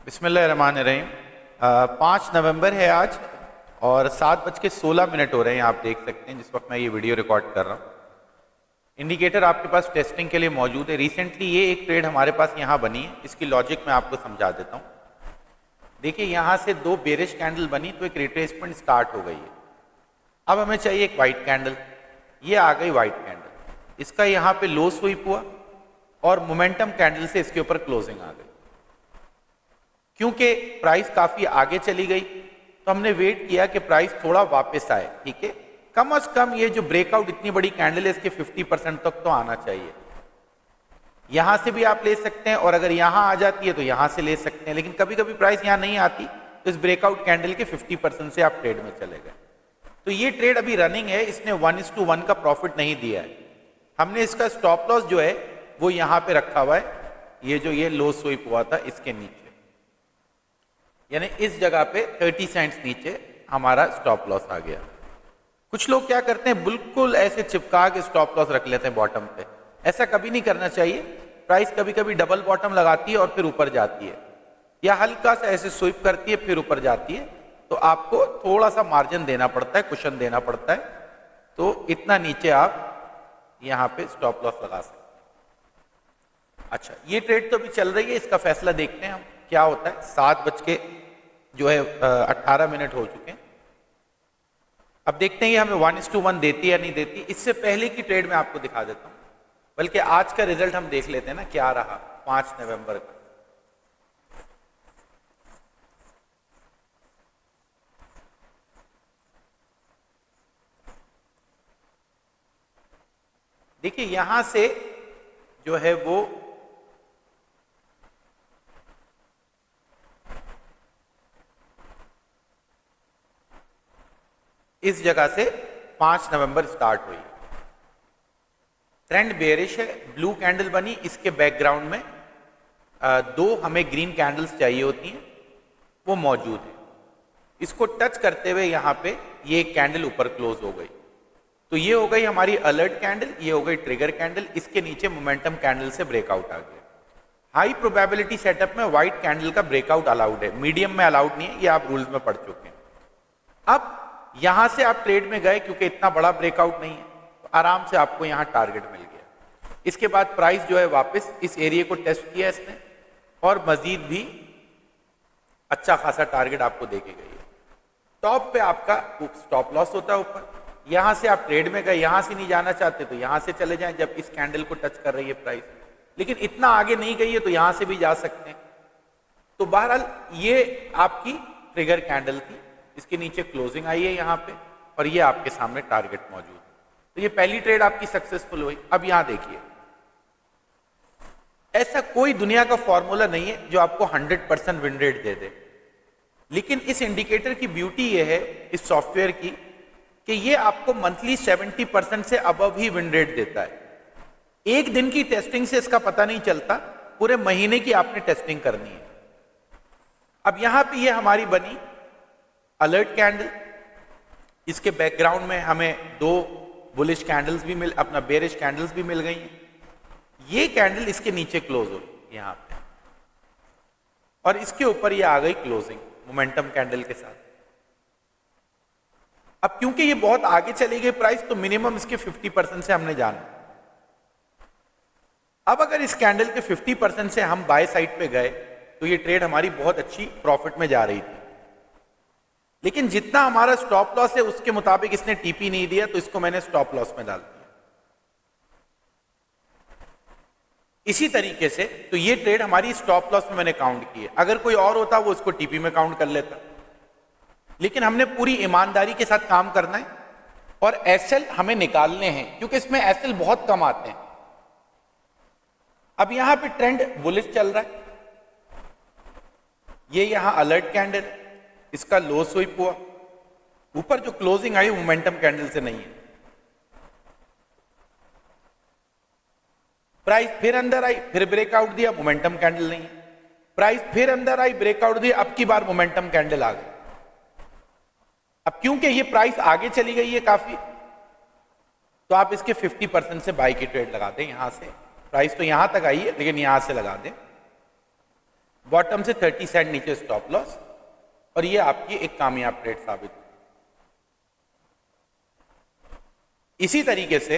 बिस्मिल्लाहिर्रहमानिर्रहीम। 5 नवंबर है आज और 7:16 हो रहे हैं। आप देख सकते हैं जिस वक्त मैं ये वीडियो रिकॉर्ड कर रहा हूँ। इंडिकेटर आपके पास टेस्टिंग के लिए मौजूद है। रिसेंटली ये एक ट्रेड हमारे पास यहाँ बनी है, इसकी लॉजिक मैं आपको समझा देता हूँ। देखिए यहाँ से दो बेरिश कैंडल बनी तो एक रिट्रेसमेंट स्टार्ट हो गई है। अब हमें चाहिए एक वाइट कैंडल, ये आ गई वाइट कैंडल। इसका यहाँ पे लो स्वीप हुआ और मोमेंटम कैंडल से इसके ऊपर क्लोजिंग आ गई। क्योंकि प्राइस काफी आगे चली गई तो हमने वेट किया कि प्राइस थोड़ा वापस आए। ठीक है, कम से कम ये जो ब्रेकआउट इतनी बड़ी कैंडल है इसके 50% तक तो आना चाहिए। यहां से भी आप ले सकते हैं और अगर यहां आ जाती है तो यहां से ले सकते हैं, लेकिन कभी कभी प्राइस यहां नहीं आती तो इस ब्रेकआउट कैंडल के 50% से आप ट्रेड में चले गए। तो ये ट्रेड अभी रनिंग है, इसने 1:1 का प्रॉफिट नहीं दिया है। हमने इसका स्टॉप लॉस जो है वो यहां पे रखा हुआ है, ये जो ये लो स्वीप हुआ था इसके नीचे, यानी इस जगह पे 30 सेंट्स नीचे हमारा स्टॉप लॉस आ गया। कुछ लोग क्या करते हैं, बिल्कुल ऐसे चिपका के स्टॉप लॉस रख लेते हैं बॉटम पे। ऐसा कभी नहीं करना चाहिए। प्राइस कभी कभी डबल बॉटम लगाती है और फिर ऊपर जाती है, या हल्का सा ऐसे स्वीप करती है फिर ऊपर जाती है, तो आपको थोड़ा सा मार्जिन देना पड़ता है, कुशन देना पड़ता है। तो इतना नीचे आप यहां पे स्टॉप लॉस लगा सकते हैं। अच्छा, ये ट्रेड तो अभी चल रही है, इसका फैसला देखते हैं हम क्या होता है। 7:18 हो चुके हैं। अब देखते हैं ये हमें 1:1 देती या नहीं देती। इससे पहले की ट्रेड में आपको दिखा देता हूं, बल्कि आज का रिजल्ट हम देख लेते हैं ना क्या रहा 5 नवंबर का। देखिए यहां से जो है वो इस जगह से 5 नवंबर स्टार्ट हुई। ट्रेंड बेयरिश है, ब्लू कैंडल बनी, इसके बैकग्राउंड में दो हमें ग्रीन कैंडल्स चाहिए होती हैं, वो मौजूद है। इसको टच करते हुए यहां पे ये कैंडल ऊपर क्लोज हो गई, तो ये हो गई हमारी अलर्ट कैंडल, ये हो गई ट्रिगर कैंडल। इसके नीचे मोमेंटम कैंडल से ब्रेकआउट आ गया। हाई प्रोबेबिलिटी सेटअप में व्हाइट कैंडल का ब्रेकआउट अलाउड है, मीडियम में अलाउड नहीं है, ये आप रूल्स में पढ़ चुके हैं। अब यहां से आप ट्रेड में गए, क्योंकि इतना बड़ा ब्रेकआउट नहीं है, तो आराम से आपको यहां टारगेट मिल गया। इसके बाद प्राइस जो है वापस इस एरिया को टेस्ट किया इसने और मजीद भी अच्छा खासा टारगेट आपको देके गई है। टॉप पे आपका स्टॉप लॉस होता है ऊपर, यहां से आप ट्रेड में गए, यहां से नहीं जाना चाहते तो यहां से चले जाएं जब इस कैंडल को टच कर रही है प्राइस, लेकिन इतना आगे नहीं गई है तो यहां से भी जा सकते हैं। तो बहरहाल ये आपकी ट्रिगर कैंडल थी, इसके नीचे क्लोजिंग आई है यहाँ पे और ये आपके सामने टारगेट मौजूद है। तो ये पहली ट्रेड आपकी सक्सेसफुल हुई। अब यहां देखिए, ऐसा कोई दुनिया का फॉर्मूला नहीं है जो आपको 100% विन रेट दे दे, लेकिन इस इंडिकेटर की ब्यूटी ये है इस सॉफ्टवेयर की कि ये आपको मंथली 70% से अबव ही विन रेट देता है। एक दिन की टेस्टिंग से इसका पता नहीं चलता, पूरे महीने की आपने टेस्टिंग करनी है। अब यहां पे ये हमारी बनी अलर्ट कैंडल, इसके बैकग्राउंड में हमें दो बुलिश कैंडल्स भी अपना बेरिश कैंडल्स भी मिल गई हैं। ये कैंडल इसके नीचे क्लोज हो यहां पे और इसके ऊपर ये आ गई क्लोजिंग मोमेंटम कैंडल के साथ। अब क्योंकि ये बहुत आगे चली गई प्राइस, तो मिनिमम इसके 50% से हमने जाना। अब अगर इस कैंडल के 50% से हम बाय साइड पे गए तो ये ट्रेड हमारी बहुत अच्छी प्रॉफिट में जा रही थी, लेकिन जितना हमारा स्टॉप लॉस है उसके मुताबिक इसने टीपी नहीं दिया, तो इसको मैंने स्टॉप लॉस में डाल दिया। इसी तरीके से तो ये ट्रेड हमारी स्टॉप लॉस में मैंने काउंट की है। अगर कोई और होता वो इसको टीपी में काउंट कर लेता, लेकिन हमने पूरी ईमानदारी के साथ काम करना है और एसएल हमें निकालने हैं, क्योंकि इसमें एसएल बहुत कम आते हैं। अब यहां पे ट्रेंड बुलिश चल रहा है, ये यहां अलर्ट कैंडल, इसका लो स्वीप हुआ, ऊपर जो क्लोजिंग आई मोमेंटम कैंडल से नहीं है। प्राइस फिर अंदर आई, फिर ब्रेकआउट दिया, मोमेंटम कैंडल नहीं है। प्राइस फिर अंदर आई, ब्रेकआउट दिया, अब की बार मोमेंटम कैंडल आ गई। अब क्योंकि ये प्राइस आगे चली गई है काफी, तो आप इसके 50% से बाई की ट्रेड लगा दें। यहां से प्राइस तो यहां तक आई है, लेकिन यहां से लगा दें। बॉटम से 30 सेंट नीचे स्टॉप लॉस, और ये आपकी एक कामयाब ट्रेड साबित हुई। इसी तरीके से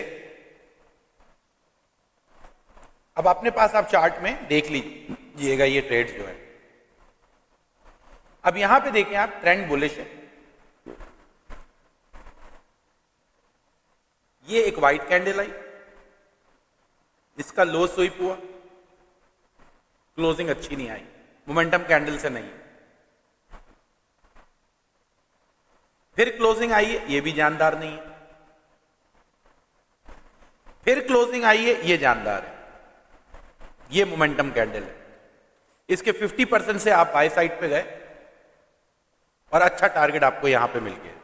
अब अपने पास आप चार्ट में देख लीजिएगा ये ट्रेड जो है। अब यहां पे देखें आप, ट्रेंड बुलिश है, ये एक वाइट कैंडल आई, इसका लो स्वीप हुआ, क्लोजिंग अच्छी नहीं आई, मोमेंटम कैंडल से नहीं। फिर क्लोजिंग आई है, ये भी जानदार नहीं है। फिर क्लोजिंग आई है, ये जानदार है, ये मोमेंटम कैंडल है। इसके 50% से आप बाय साइड पे गए और अच्छा टारगेट आपको यहां पे मिल गया।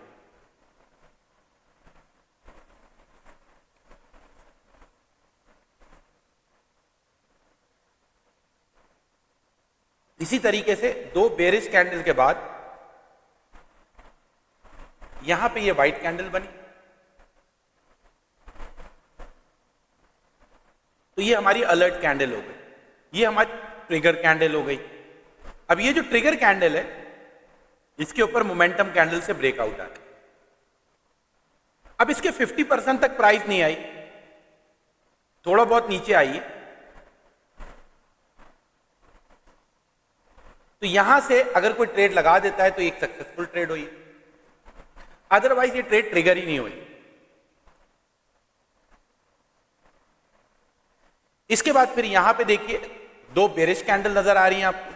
इसी तरीके से दो बेरिश कैंडल के बाद यहां पे ये व्हाइट कैंडल बनी, तो ये हमारी अलर्ट कैंडल हो गई, ये हमारी ट्रिगर कैंडल हो गई। अब ये जो ट्रिगर कैंडल है, इसके ऊपर मोमेंटम कैंडल से ब्रेकआउट आ गया। अब इसके 50% तक प्राइस नहीं आई, थोड़ा बहुत नीचे आई है, तो यहां से अगर कोई ट्रेड लगा देता है तो एक सक्सेसफुल ट्रेड हुई, अदरवाइज ये ट्रेड ट्रिगर ही नहीं हुई। इसके बाद फिर यहां पे देखिए दो बेरिश कैंडल नजर आ रही हैं आपको,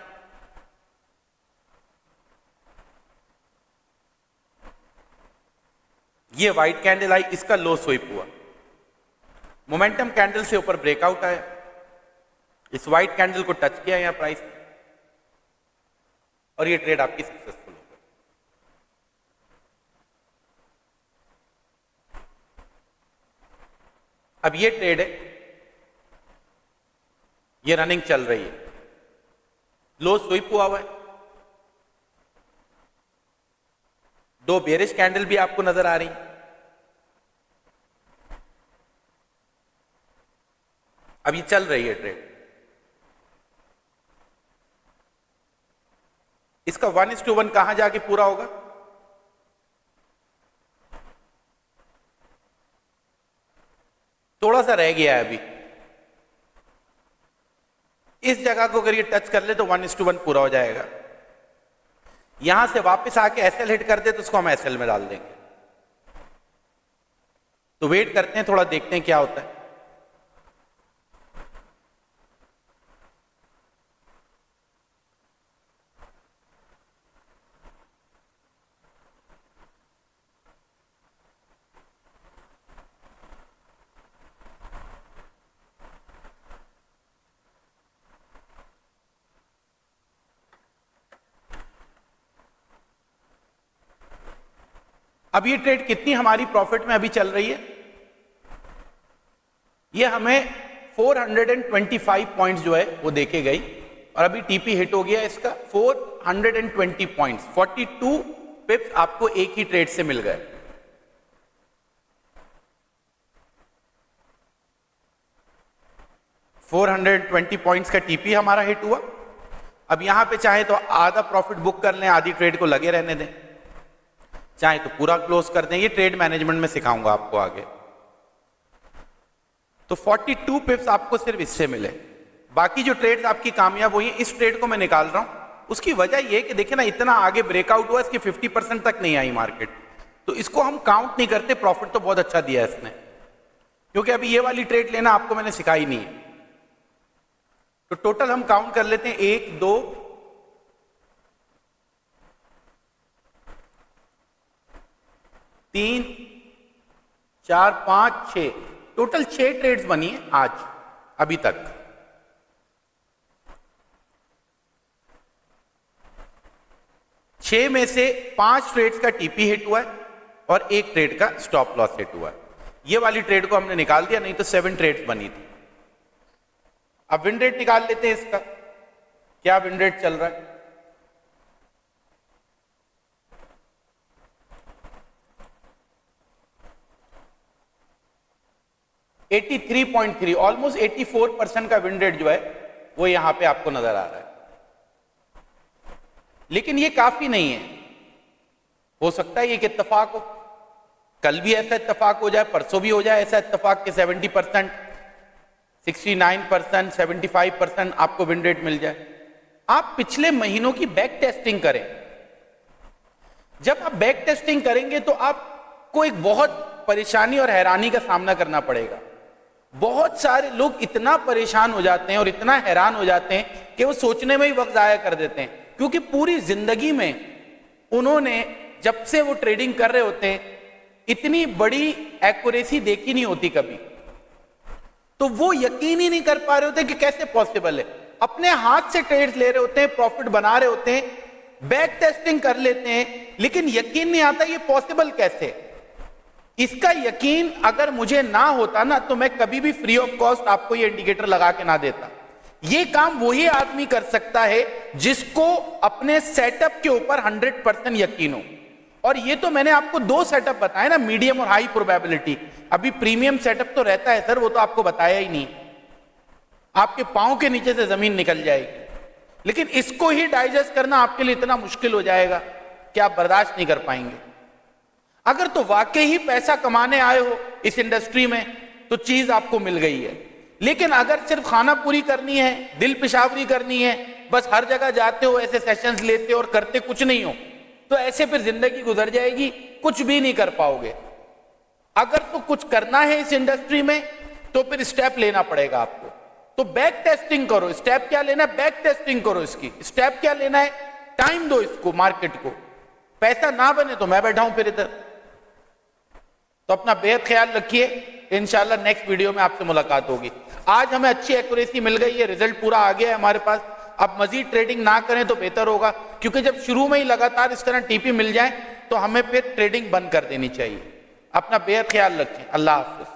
ये व्हाइट कैंडल आई, इसका लो स्वीप हुआ, मोमेंटम कैंडल से ऊपर ब्रेकआउट आया, इस व्हाइट कैंडल को टच किया यहां प्राइस, और ये ट्रेड आपकी सक्सेसफुल हो गई। अब ये ट्रेड है, ये रनिंग चल रही है, लो स्वीप हुआ हुआ है, दो बेरिश कैंडल भी आपको नजर आ रही हैं। अब ये चल रही है ट्रेड, इसका 1:1 कहां जाके पूरा होगा, थोड़ा सा रह गया है अभी, इस जगह को अगर ये टच कर ले तो 1:1 पूरा हो जाएगा। यहां से वापस आके एसएल हिट कर दे तो उसको हम एसएल में डाल देंगे। तो वेट करते हैं, थोड़ा देखते हैं क्या होता है। अब ये ट्रेड कितनी हमारी प्रॉफिट में अभी चल रही है, ये हमें 425 पॉइंट्स जो है वो देके गई, और अभी टीपी हिट हो गया इसका 420 पॉइंट्स, 42 पिप्स आपको एक ही ट्रेड से मिल गए। $420 पॉइंट्स का टीपी हमारा हिट हुआ। अब यहां पे चाहे तो आधा प्रॉफिट बुक कर लें, आधी ट्रेड को लगे रहने दें, चाहे तो पूरा क्लोज कर दें। ये ट्रेड मैनेजमेंट में सिखाऊंगा आपको आगे। तो 42 पिप्स आपको सिर्फ इससे मिले, बाकी जो ट्रेड्स आपकी कामयाब हुई, इस ट्रेड को मैं निकाल रहा हूं। उसकी वजह यह कि देखिए ना, इतना आगे ब्रेकआउट हुआ, इसकी 50% तक नहीं आई मार्केट, तो इसको हम काउंट नहीं करते। प्रॉफिट तो बहुत अच्छा दिया इसने, क्योंकि अभी ये वाली ट्रेड लेना आपको मैंने सिखाई नहीं है। तो टोटल हम काउंट कर लेते हैं, 1 2 3 4 5 6, टोटल 6 ट्रेड्स बनी है आज अभी तक। छह में से 5 ट्रेड्स का टीपी हिट हुआ है और 1 ट्रेड का स्टॉप लॉस हिट हुआ है। ये वाली ट्रेड को हमने निकाल दिया, नहीं तो 7 ट्रेड्स बनी थी। अब विन रेट निकाल लेते हैं इसका, क्या विन रेट चल रहा है। $83.3, ऑलमोस्ट 84% का विन रेट जो है वो यहां पे आपको नजर आ रहा है। लेकिन ये काफी नहीं है। हो सकता है एक इत्तेफाक हो, कल भी ऐसा इत्तेफाक हो जाए, परसों भी हो जाए ऐसा इत्तेफाक कि 70%, 69%, 75% आपको विन रेट मिल जाए। आप पिछले महीनों की बैक टेस्टिंग करें। जब आप बैक टेस्टिंग करेंगे तो आपको एक बहुत परेशानी और हैरानी का सामना करना पड़ेगा। बहुत सारे लोग इतना परेशान हो जाते हैं और इतना हैरान हो जाते हैं कि वो सोचने में ही वक्त जाया कर देते हैं, क्योंकि पूरी जिंदगी में उन्होंने जब से वो ट्रेडिंग कर रहे होते हैं इतनी बड़ी एक्यूरेसी देखी नहीं होती कभी, तो वो यकीन ही नहीं कर पा रहे होते कि कैसे पॉसिबल है। अपने हाथ से ट्रेड्स ले रहे होते हैं, प्रॉफिट बना रहे होते हैं, बैक टेस्टिंग कर लेते हैं, लेकिन यकीन नहीं आता ये पॉसिबल कैसे। इसका यकीन अगर मुझे ना होता ना तो मैं कभी भी फ्री ऑफ कॉस्ट आपको ये इंडिकेटर लगा के ना देता। ये काम वही आदमी कर सकता है जिसको अपने सेटअप के ऊपर 100% यकीन हो। और ये तो मैंने आपको 2 सेटअप बताए ना, मीडियम और हाई प्रोबेबिलिटी। अभी प्रीमियम सेटअप तो रहता है सर, वो तो आपको बताया ही नहीं, आपके पांव के नीचे से जमीन निकल जाएगी। लेकिन इसको ही डाइजेस्ट करना आपके लिए इतना मुश्किल हो जाएगा कि आप बर्दाश्त नहीं कर पाएंगे। अगर तो वाकई ही पैसा कमाने आए हो इस इंडस्ट्री में तो चीज आपको मिल गई है, लेकिन अगर सिर्फ खाना पूरी करनी है, दिल पेशावरी करनी है, बस हर जगह जाते हो, ऐसे सेशंस लेते हो और करते कुछ नहीं हो, तो ऐसे फिर जिंदगी गुजर जाएगी, कुछ भी नहीं कर पाओगे। अगर तो कुछ करना है इस इंडस्ट्री में तो फिर स्टेप लेना पड़ेगा आपको। तो बैक टेस्टिंग करो। स्टेप क्या लेना है? बैक टेस्टिंग करो। इसकी स्टेप क्या लेना है? टाइम दो इसको, मार्केट को। पैसा ना बने तो मैं बैठा हूं फिर इधर। तो अपना बेहद ख्याल रखिए। इंशाल्लाह नेक्स्ट वीडियो में आपसे मुलाकात होगी। आज हमें अच्छी एक्यूरेसी मिल गई है, रिजल्ट पूरा आ गया है हमारे पास। अब मजीद ट्रेडिंग ना करें तो बेहतर होगा, क्योंकि जब शुरू में ही लगातार इस तरह टीपी मिल जाए तो हमें फिर ट्रेडिंग बंद कर देनी चाहिए। अपना बेहद ख्याल रखें। अल्लाह हाफिज।